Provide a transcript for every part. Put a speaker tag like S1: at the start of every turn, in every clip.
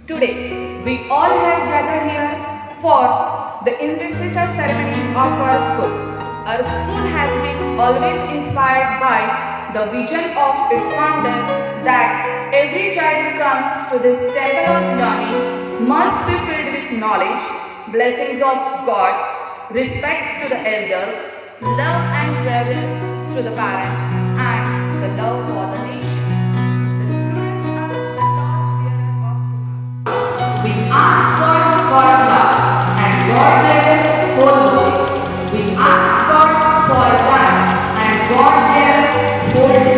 S1: Today, we all have gathered here for the investiture ceremony of our school. Our school has been always inspired by the vision of its founder that every child who comes to this temple of learning must be filled with knowledge, blessings of God, respect to the elders, love and reverence to the parents, and the love for the nation. The students are the Lord's bearer of tomorrow. We ask God for love and God gave us whole. We ask God for one and God gave us whole.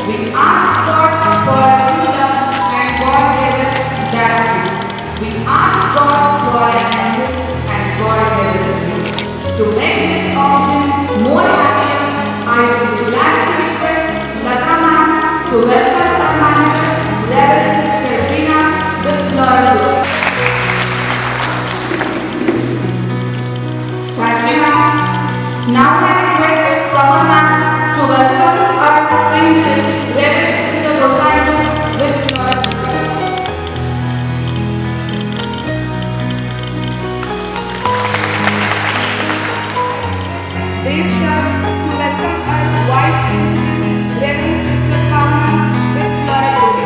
S1: We ask God for true love and God gave us that too. We ask God for an angel and God gave us you. To make this occasion more happier, I would like to request Lata ma'am to welcome our manager, Reverend Sister Rina with Lord. Thank you, ma'am. Now I request Sama ma'am to welcome our principal, Reverend Sister Rosario with Lord. Dev sir to welcome our vice principal, Reverend Sister Kama with Lord.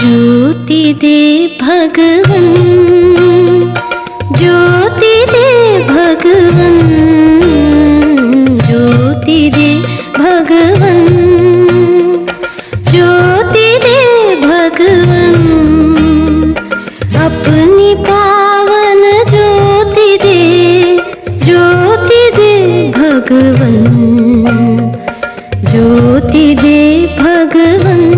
S2: ज्योति दे भगवन, ज्योति दे भगवन, ज्योति दे भगवन, ज्योति दे भगवन, अपनी पावन ज्योति दे, ज्योति दे भगवन, ज्योति दे भगवन,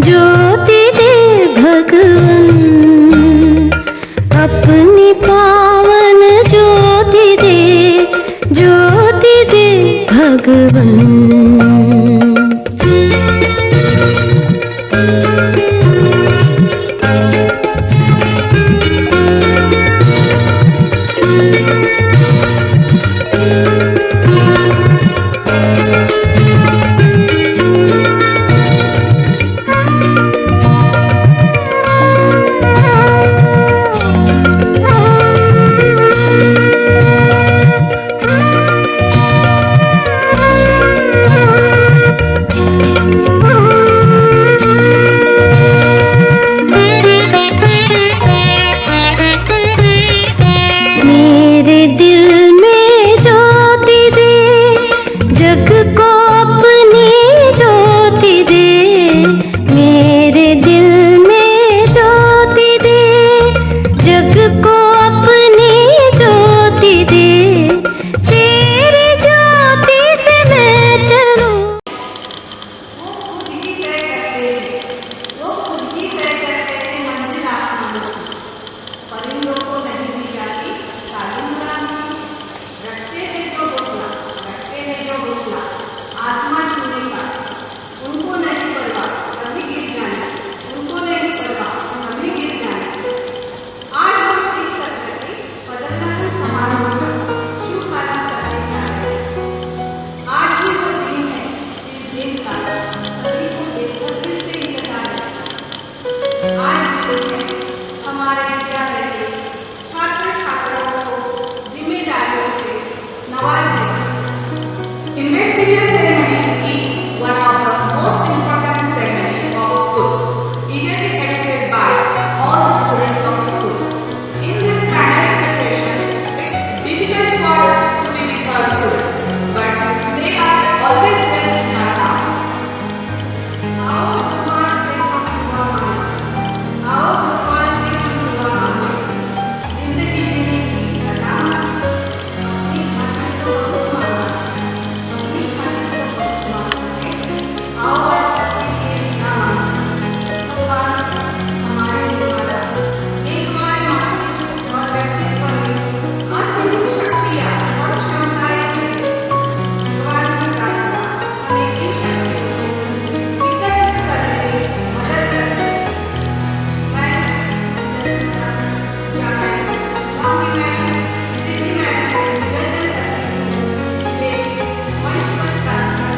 S2: ज्योति दे भगवन, अपनी पावन ज्योति दे, ज्योति दे भगवन।
S1: हमारे विद्यालय के छात्र छात्राओं को जिम्मेदारियों से नवाज दें। Investiture ceremony is one of the most important ceremony of school, eagerly attended by all the students of school. In this pandemic situation, it's difficult for us to be with our students, but they are always well in our heart. आओ भगवान से हम दुआ मांगें, आओ भगवान से हम दुआ मांगें, जिंदगी जीने की अता अपनी खातिर को बहुत मांगा, अपनी खातिर को बहुत मांगा। आओ आज सबके लिए ना मांगें, भगवान हमारे द्वारा एक हमारे मस्तिष्क और व्यक्तित्व में असीमित शक्तियाँ और क्षमताएं हैं। भगवान की प्रार्थना हमें इन शक्तियों को विकसित करने में मदद करती है। मैं स्वामी मैडम, दीदी मैडम से निवेदन करती हूँ, वे मंच पर प्रार्थना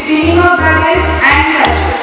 S1: cleaning of baggage and such.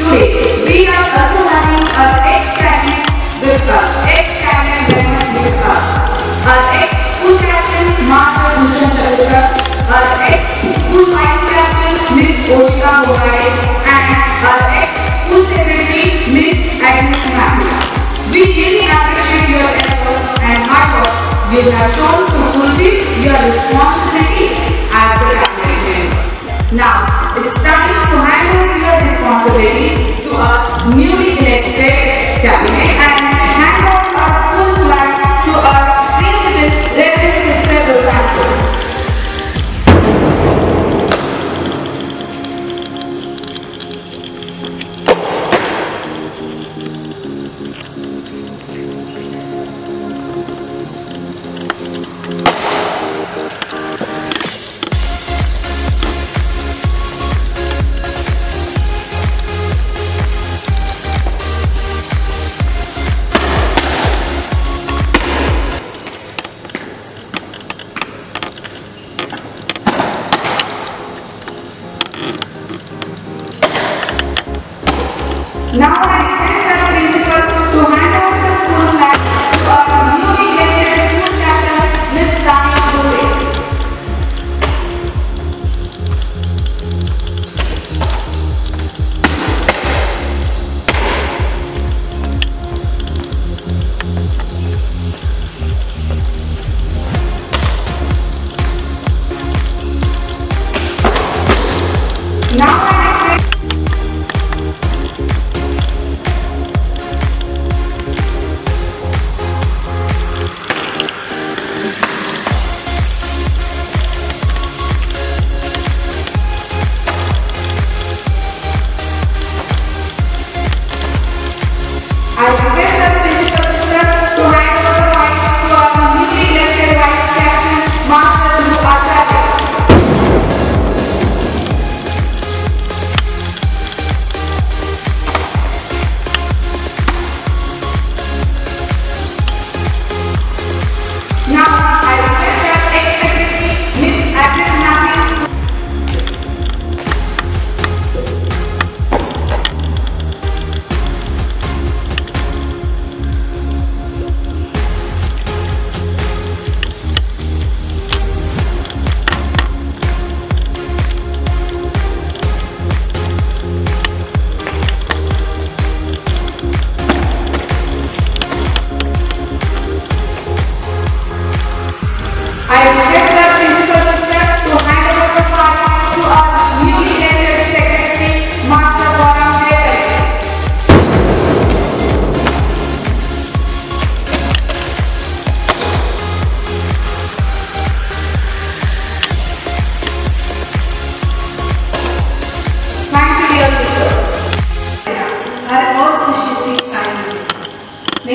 S1: We are also having our ex-cabinet with us, ex-cabinet members with us, our ex-school captain, Master Bhushan Chandra, our ex-school vice captain, Miss Oshika Bogare, and our ex-school secretary, Miss Agnes Mehta. We really appreciate your efforts and hard work you have shown to fulfill your responsibilities as the cabinet members. Now, it is time to hand over your responsibility to our newly elected cabinet and hand over our school flag to our principal, Reverend Sister Durga.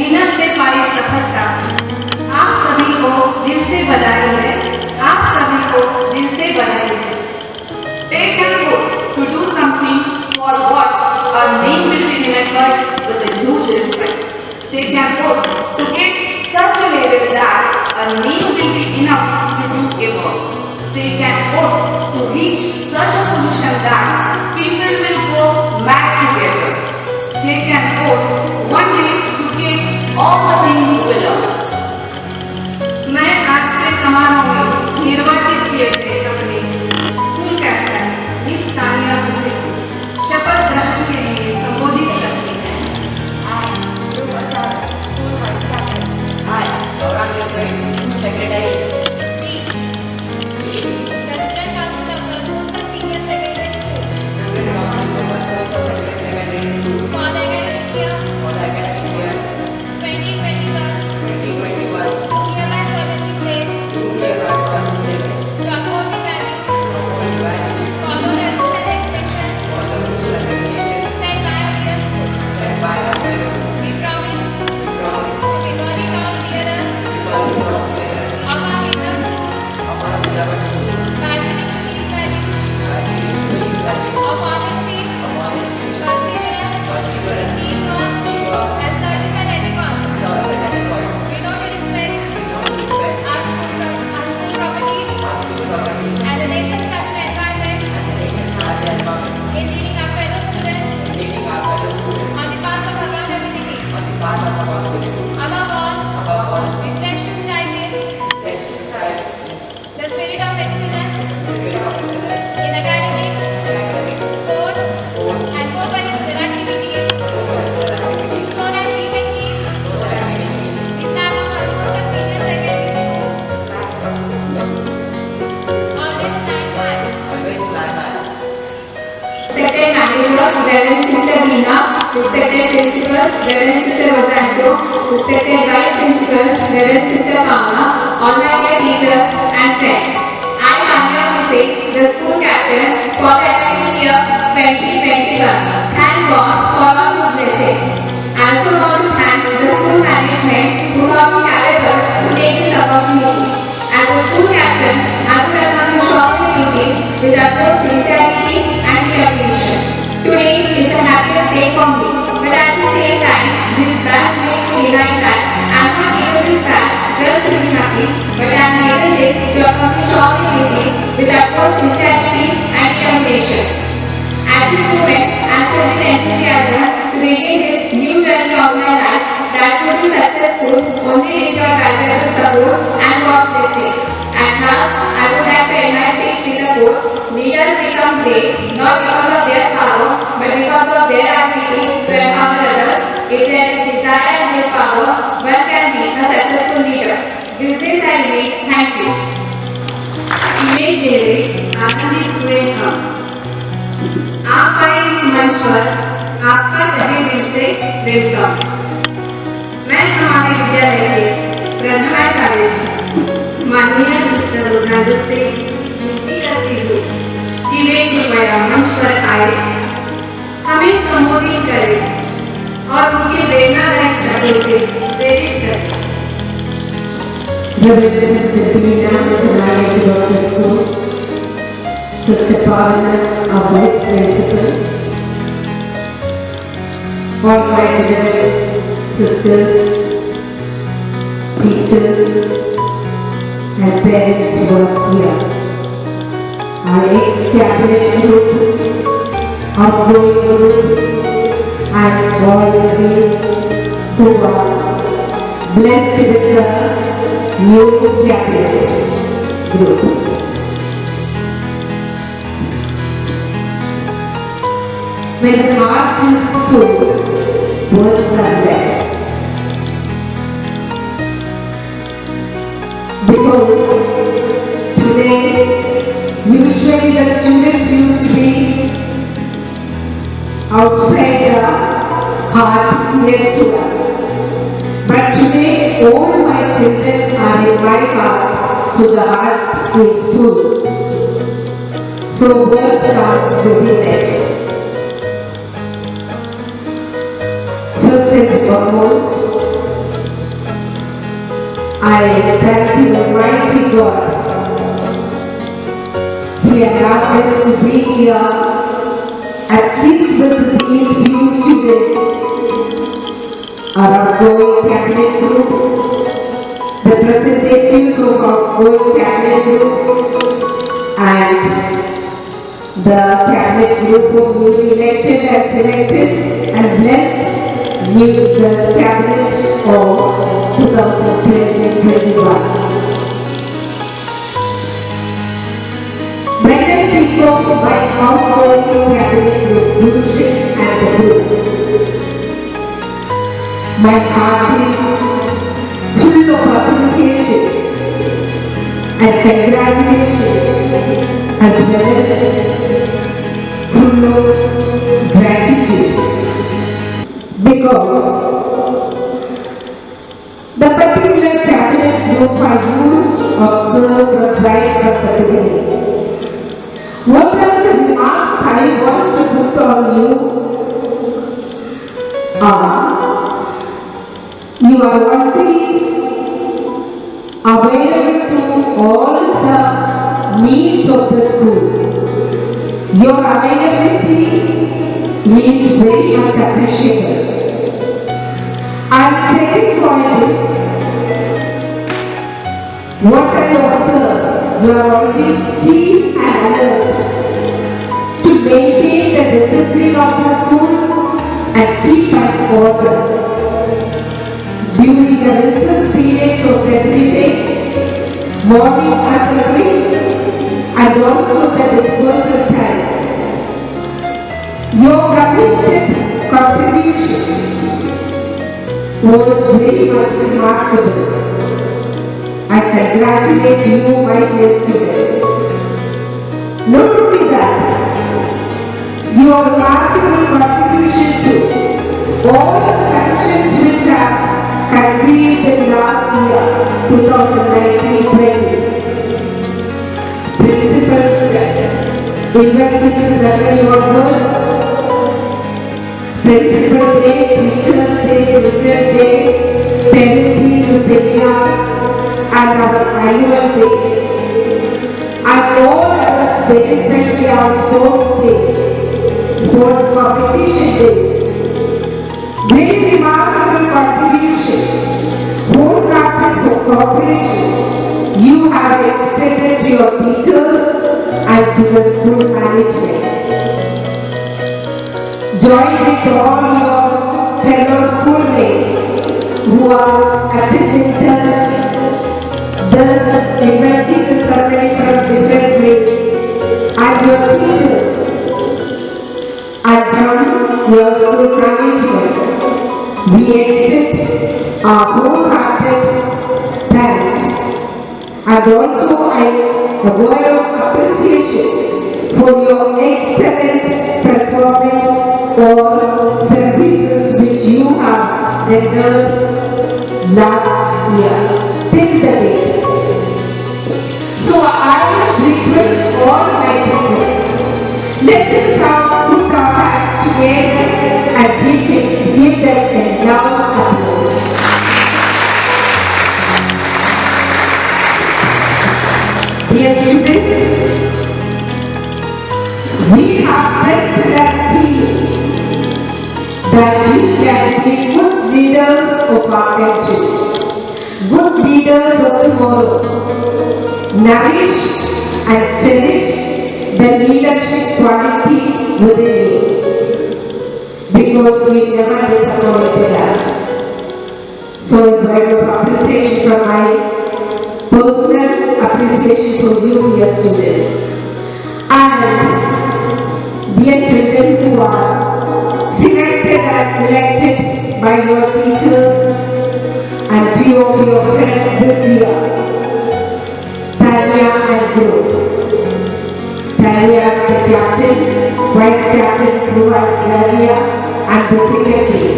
S3: मेहनत से पाई सफलता। आप सभी को दिल से बधाई है, आप सभी को दिल से बधाई है।
S1: They can vote to do something for what our name will be remembered with a huge respect. They can vote to get such a level that a name will be enough to do a work. They can vote to reach such a position that people will go mad together. They can vote one day to get all the things we love.
S3: मैं आज के समारोह में निर्वाचित किए गए अपने school captain miss Tania Hussain को शपथ ग्रहण के लिए संबोधित करती हैं।
S4: Hi, Gaurang Devgare, Secretary.
S5: President Council of Girls Senior Secondary School for the academic year 2021 to hereby solemnly pledge to uphold the values, follow the rules and regulations set by our dear school. We promise to be worthy of leaders of our beloved school by adhering to these values of honesty, perseverance, teamwork, and service at any cost. We know we respect our school property and the nation's cultural environment in leading our fellow students on the path of accountability. Above all, we pledge to strive in the spirit of excellence in academics, sports, and co-curricular activities so that we may keep the flag of our Senior Secondary School always flying high.
S6: Respected Manager, Reverend Sister Meena, Respected Principal, Reverend Sister Rosanto, Respected Vice Principal, Reverend Sister Paula, all my dear teachers and friends. I am Tanya Hussain, the school captain for the academic year 2021. Thank God for all His blessings. I also want to thank the school management who thought me capable to take this opportunity. As a school captain, I would have done the shocking duties with utmost sincerity and determination. Today is the happiest day for me, but at the same time, this badge makes me realize that I am not given this badge just to be happy, but I am given this to accomplish all the duties with utmost sincerity and determination. At this moment, I am filled with enthusiasm to begin this new journey of my life that would be successful only with your valuable support and God's blessing. At last, I would like to end my speech with a quote: leaders become great not because of their power, but because of their ability to empower others. If there is desire and willpower, one can be a successful leader. With this I say thank you.
S3: ये चेहरे आनंदित हुए हम आप आए इस मंच पर, आपका तहे दिल से वेलकम। मैं हमारे विद्यालय के प्रधानाचार्य जी माननीय सिस्टर रोनाल्डो से विनती करती हूँ कि वे कृपया मंच पर आए, हमें संबोधित करें और उनके प्रेरणादायक शब्दों से प्रेरित करें।
S7: Reverend Sister Meena, the manager of the school, Sister Paula, our vice principal, all my dear sisters, teachers, and parents who are here, our ex-cabinet group, outgoing group, and all who are blessed with the new cabinet group. When the heart is full, words are less. Because today, usually the students used to be outside the heart near to us. But today, all my children are in my heart, so the heart is full. So words are very less. First and foremost, I thank you, Almighty God. He allowed us to be here, at least with these few students, our outgoing cabinet group, the representatives of our outgoing cabinet group, and the cabinet group of newly elected and selected and blessed the cabinet of 2020-21. When I think of my outgoing cabinet group, leadership and the group, my heart is full of appreciation and congratulations as well as full of gratitude. Because the particular cabinet group I used observed right from the beginning. What are the remarks I want to put on you are, you are always available to all the needs of the school. Your availability is very much appreciable. And second point is, what I observe, you are always keen and alert to maintain the discipline of the school and keep an order. During the recess periods of every day, morning assembly, and also the dispersal time, your committed contribution was very much remarkable. I congratulate you, my dear students. Not only that, your remarkable contribution to all the functions which are convened in last year, 2019-20. Principals, investigators under your words, Principal Day, Teachers Day, Children Day, Parent Teacher Seminar, and our annual day. And all others, very especially our sports days, sports competition days. Very remarkable contribution, wholehearted cooperation you have extended to your teachers and to the school management. Join with all your fellow schoolmates who are attending this investigative survey from different grades, and your teachers and from your school management. We extend our wholehearted thanks, and also a word of appreciation for your excellent performance or services which you have rendered last year till the date. So I request all my teachers, let us now put our hands together and give them a loud applause. Dear students, we have tested and seen that you can be good leaders of our country, good leaders of tomorrow, nourish and cherish the leadership quality within you, because you never disappointed us. So a word of appreciation from my personal appreciation for you, dear students. And dear children who are selected and elected by your teachers and few of your friends this year, Tanya and group. Tanya as the captain, vice captain, Dhruva and the secretary.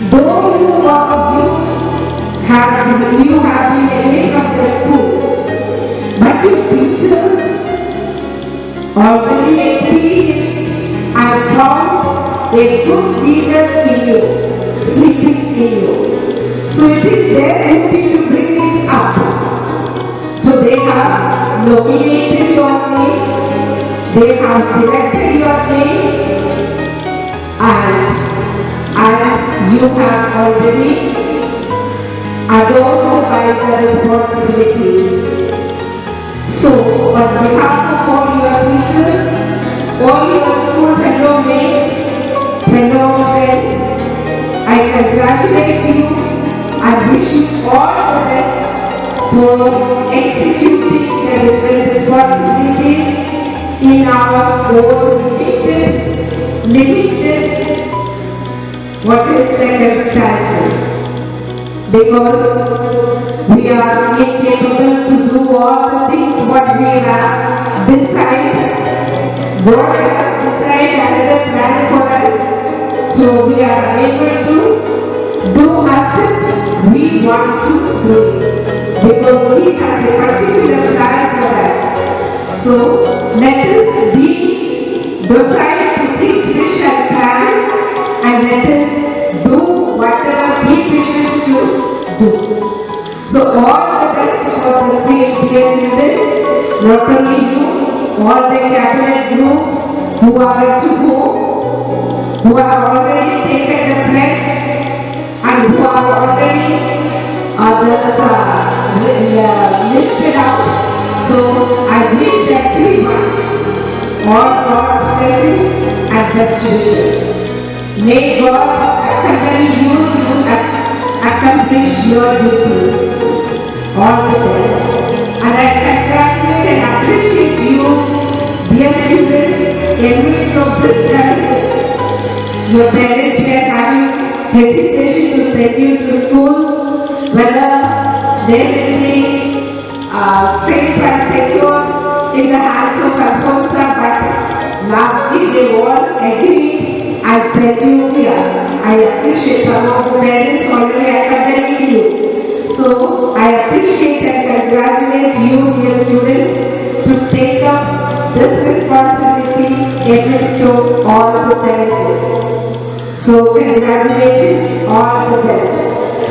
S7: Though you have been away from the school, but your teachers already experienced and found a good leader in you, sleeping in you. So their duty to bring it up. So they have nominated your names, they have selected your names, and you have already adorned by the responsibilities. So, on behalf of all your teachers, all your school fellow mates, fellow friends, I congratulate you and wish you all the best for executing the different responsibilities in our own limited circumstances. Because we are incapable to do all the things what we have decided. God has decided another plan for us. So we are able to do as such we want to do it. Because He has a particular plan for us. So let us be docile to His wish and plan, and let us do whatever He wishes to do. So all the best for the same dear children, not only you, all the cabinet groups who are to go, who have already taken the pledge, and who are already others listed out. So I wish everyone all God's blessings and best wishes. May God accompany you to accomplish your duties. All the best. And I congratulate and appreciate you, dear students, in midst of this challenges. Your parents were having hesitation to send you to school, whether they will be safe and secure in the hands of Alfonso, but lastly they all agreed and sent you here. I appreciate some of the parents already accompanying you. So I appreciate and congratulate you, dear students, to take up this responsibility amidst of all the challenges. So congratulations, all the best.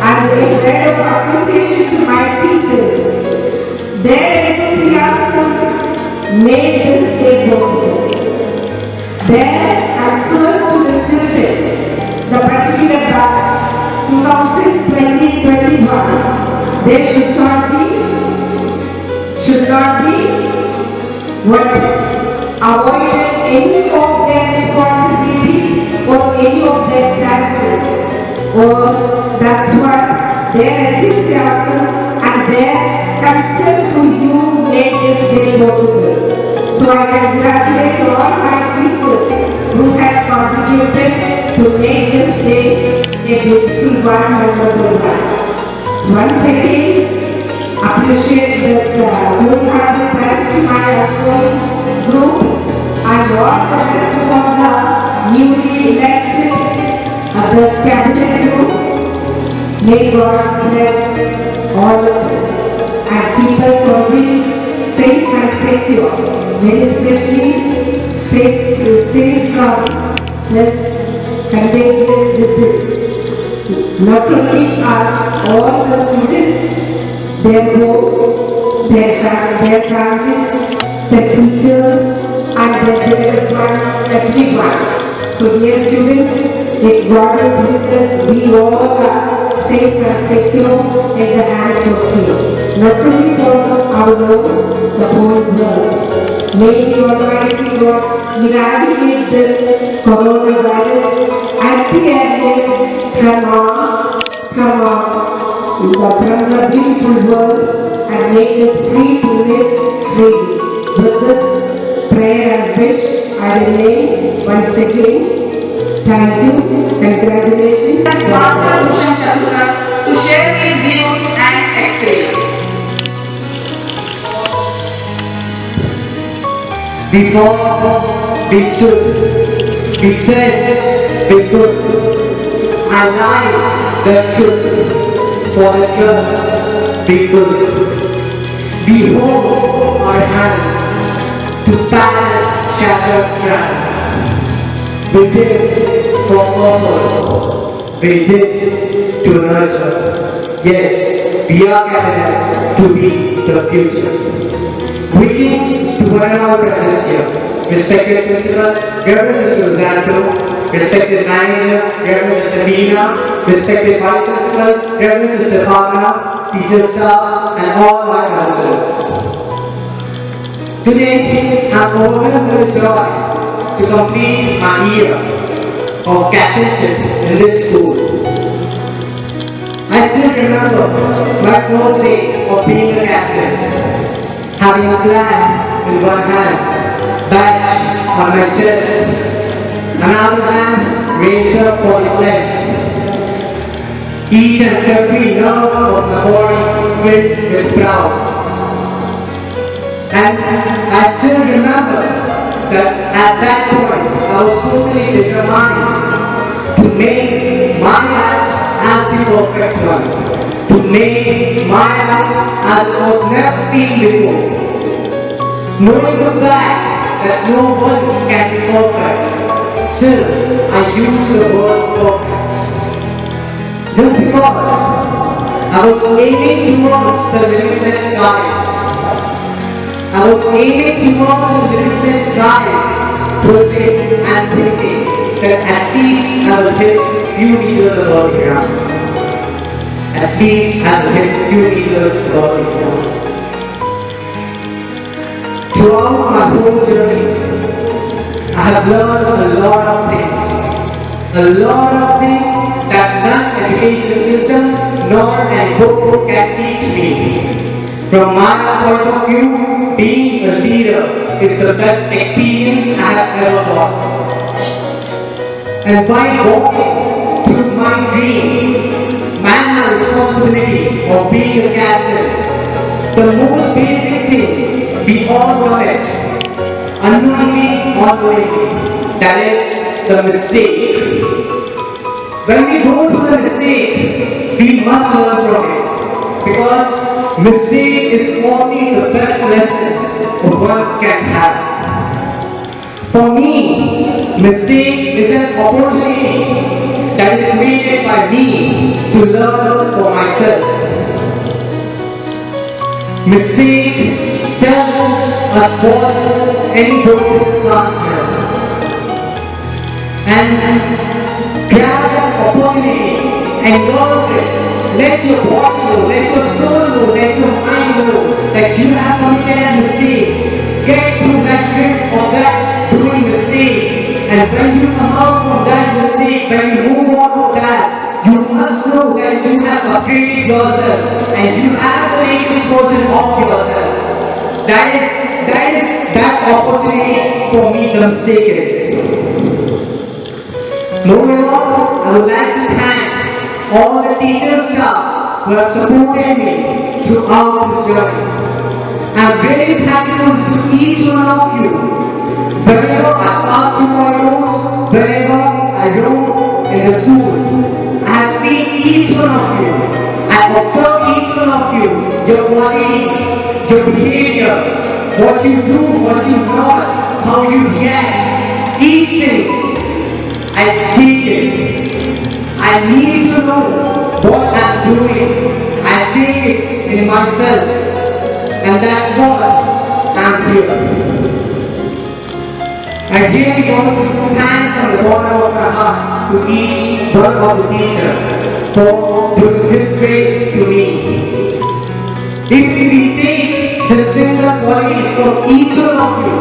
S7: And a word of appreciation to my teachers. Their enthusiasm made this day possible. Their concern to the children, the particular batch 2020-21, they should not be avoided any of their responsibilities or any of their chances. Or that's what their enthusiasm and their concern to you made this day possible. So I congratulate all my teachers who has contributed to make this day a beautiful one, memorable one. So once again, appreciate this good-hearted thanks to my outgoing group and all the rest of the newly elected this cabinet group. May God bless all of us and keep us always safe and secure, very especially safe from this contagious disease. Not only us, all the students, their homes, their families, the teachers, and the developed ones, everyone. So dear students, if God is with us, we all are safe and secure in the hands of Him. Not only for our Lord, the whole world. May the Almighty God eradicate this coronavirus and the airways from the beautiful world and make us free to live freely. With this prayer and wish, I remain once again. Thank you, congratulations.
S1: Master Bhushan Chandra to share his views and experience.
S8: Before we stood, we said we could, and lied the truth for the trust we could. We hold our hands to pan shattered strands. We did for purpose, we did to nurture. Yes, we are candidates to be the future. Greetings to one and all present here. Respected Principal, Reverend Mr. Zanto, respected Manager, Reverend Mr. Meena, respected Vice Principal, Reverend Mr. Pagana, teacher staff, and all my counselors. Today, I'm overwhelmed with joy to complete my year of captainship in this school. I still remember my first day of being a captain, having a flag in one hand, badge on my chest, another hand raised up for the pledge. Each and every nerve of my body filled with pride. And I still remember that at that point I was totally determined to make my life as the perfect one, to make my life as it was never seen before. Knowing the fact that no one can be perfect, still I use the word perfect. Just because I was aiming towards the limitless skies. I was aiming towards the limitless skies, hoping and thinking that at least I will hit few meters above the ground. At least I will hit few meters above the ground. Throughout my whole journey, I have learned a lot of things. A lot of things that none education system nor any book can teach me. From my point of view, being a leader is the best experience I have ever got. And by walking through my dream, my responsibility of being a captain, the most basic thing we all know it, unknowingly or knowingly, that is the mistake. When we go through the mistake, we must learn from it, because mistake is only the best lesson one can have. For me, mistake is an opportunity that is created by me to learn for myself. Mistake tells us what any book can't tell. And grab that opportunity and learn it. Let your body know, let your soul know, let your mind know that you have committed a mistake. Get through that grip of that doing mistake. And when you come out from that mistake, when you move on from that, you must know that you have upgraded yourself and you have the latest version of yourself. That is that opportunity for me the mistake is. Moving on, I would like to thank all the teachers staff who have supported me throughout this journey. I'm very thankful to each one of you. Wherever I pass through my doors, wherever I roam in the school, I have seen each one of you. I have observed each one of you, your qualities, your behavior, what you do, what you not, how you react, each thing. I take it. I need to know what I'm doing. I take it in myself. And that's what I'm here. I really want to thank from the bottom of my heart to each one of the teachers for doing this great to me. If we take the similar qualities from each one of you,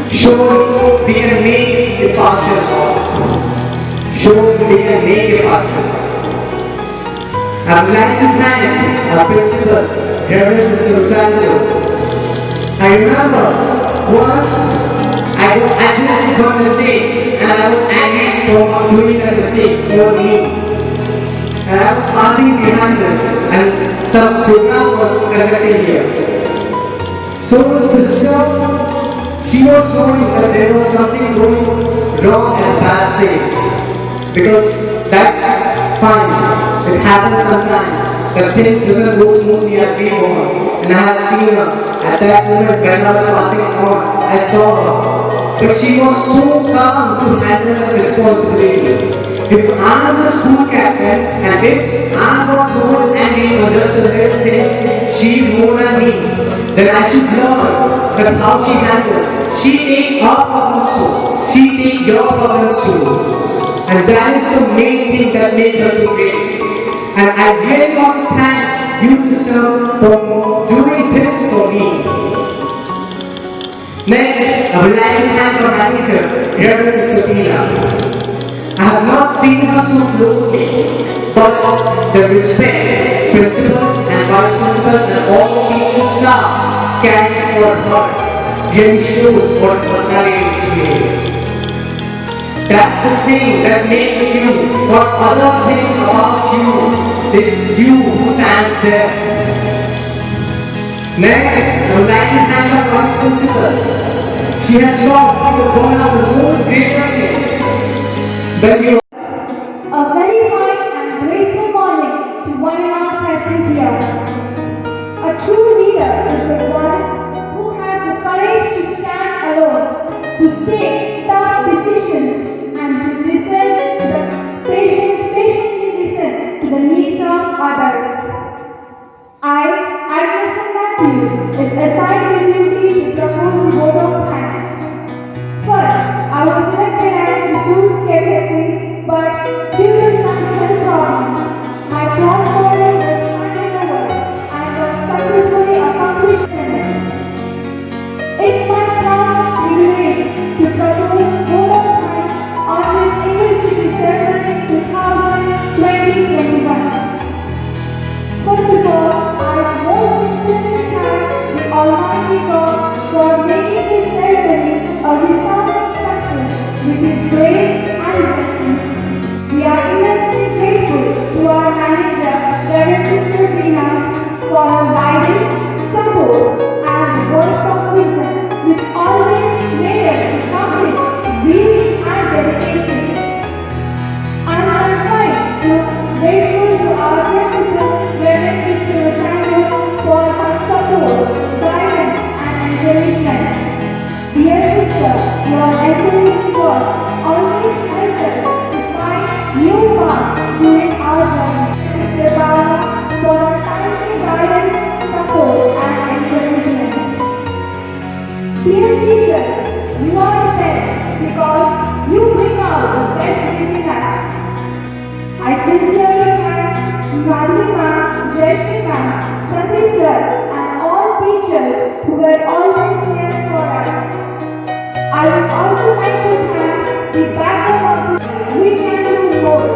S8: surely we can make a partial. Surely we can make a partial. I would like to thank our principal, Reverend Mr. Santo. I remember once I did one mistake and I was angry for doing that mistake for me. And I was passing behind us and some program was conducted here. So the sister, she was showing that there was something going wrong at that stage. Because that's fine. It happens sometimes. That things doesn't go smoothly as we want. And I have seen her at that moment when I was passing on. I saw her. But she was so calm to handle the responsibility. If I am the school captain and if I got so much or just a little things, she's more than me. Then I should learn that how she handles. She takes our problems too. She takes your problems too. And that is the main thing that makes her so great. And I really want to thank you, sister, for doing this for me. Next, I would like to thank our manager, Reverend Sister Tina. I have not seen her so closely, but the respect, principal and vice principal and all teaching staff carry for her really shows what personality she is. That's the thing that makes you what others think about you. This you who stands there. Next, I would like to thank our vice principal. She has solved one of the most greatest things. When you
S9: A very fine and graceful morning to one and all present here. A true leader is the one who has the courage to stand alone, to take tough decisions, and to patiently listen to the needs of others. I, Agnes Matthew, is assigned the duty to propose the vote of thanks. First, I was selected as the school's secretary, but due to some health problems, my portfolio was handed over and was successfully accomplished. It's my proud privilege to propose vote of thanks on this English City Ceremony 2021. First of all, I most sincerely thank the Almighty God for making this ceremony a resounding success with His grace and blessings. We are immensely grateful to our manager, Reverend Sister Rina, for her guidance, support, and words of wisdom, which always made us come with zeal and dedication. I am grateful to our principal, Reverend Sister Rosanna, for her support, guidance, and encouragement. Dear sister, your encouraging words always help us to find new paths during our journey. Sister Paula, for her timely guidance, support, and encouragement. Dear teachers, you are the best because you bring out the best within us. I sincerely thank Madhuri ma'am, Jayashree ma'am, Sandeep sir, and all teachers who were always there for us. I would also like to thank the backbone of the We Can Do More.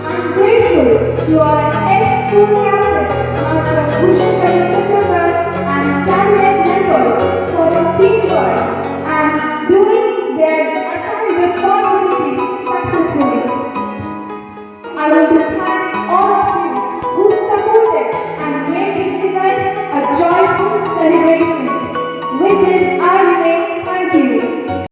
S9: I am grateful to our ex-school captain, Master Bhushan Chakravarti, and cabinet members for their teamwork and doing their assigned responsibilities.